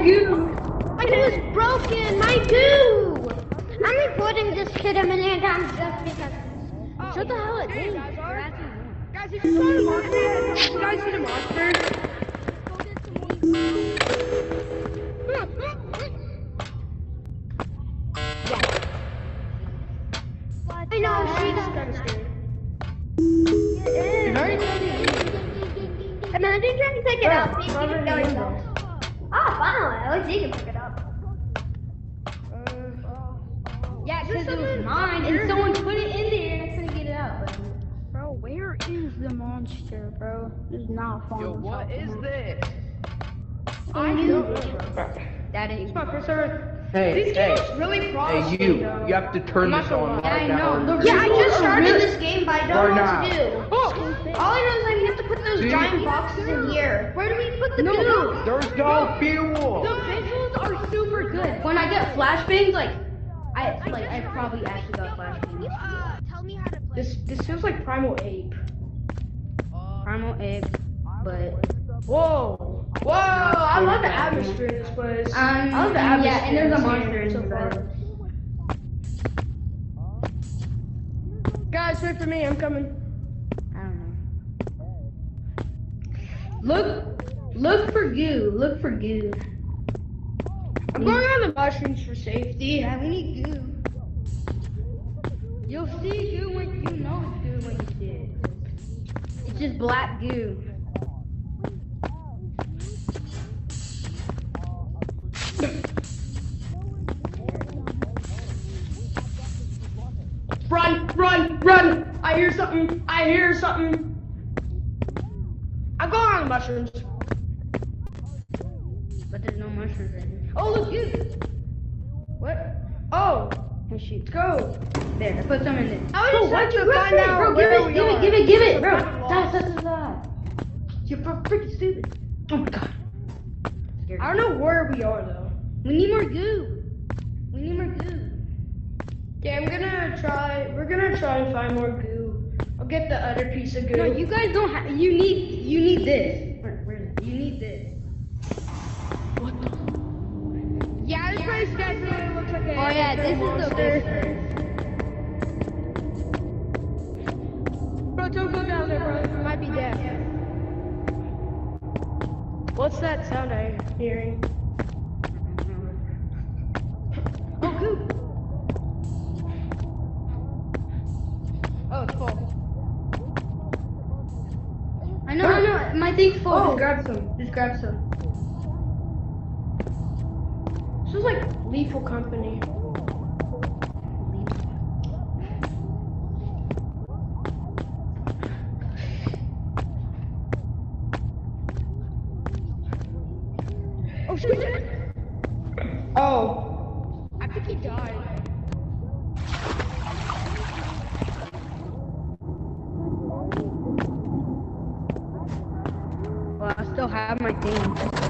goo. My goo is broken. My goo. I'm reporting this kid a million times just because. Shut the hell up, dude. Guys, if you saw the monster, you guys see the monster? I know, she's kind of scared. Imagine trying to pick it up. You can go yourself. Ah, finally. At least you can pick it up. Yeah, because it was mine, and someone put it in there, and I couldn't get it out. But... Bro, where is the monster, bro? This is not fun. Yo, what is this? I know. That ain't. It's my first server. Hey, These games really cross. Hey, you have to turn this on Yeah, I right know. now. Yeah, I just started this game, but I don't know Right what to do. All I know is I have to put those See? giant boxes in here. Where do we put the goo? There's no fuel. The visuals are super good. When I get flashbangs, I probably actually got flashbangs. Tell me how to play. This feels like Primal Ape. Primal Ape, but Whoa! Whoa! I love the atmosphere in this place. I love the atmosphere. yeah, and there's a monster in so the far. bed. Guys, wait for me. I'm coming. I don't know. Look for goo. Look for goo. I'm going on the mushrooms for safety. Yeah, we need goo. You'll see goo when you know it's goo when you see it. It's just black goo. Run! Run! Run! I hear something. I hear something. I'm going on the mushrooms. But there's no mushrooms in it. Oh, look, goo. What? Oh, Oh shoot. go. There, I put some in there. I was why'd just you to grab find it, out Bro, where we give are. it, bro. Fucking Stop. You're freaking stupid. Oh my god. I don't know where we are though. We need more goo. We need more goo. Yeah, we're gonna try and find more goo. I'll get the other piece of goo. No, you guys don't have. You need this. Where is it? You need this. Yeah, this place definitely looks like a. Oh yeah, this is the best. Bro, don't go down there, bro. You might be deaf. What's that sound I'm hearing? Oh, goo. Oh, it's full. I know. My thing's full. Oh. Just grab some. This is like Lethal Company. Oh shit! Oh, I think he died. Well, I still have my thing.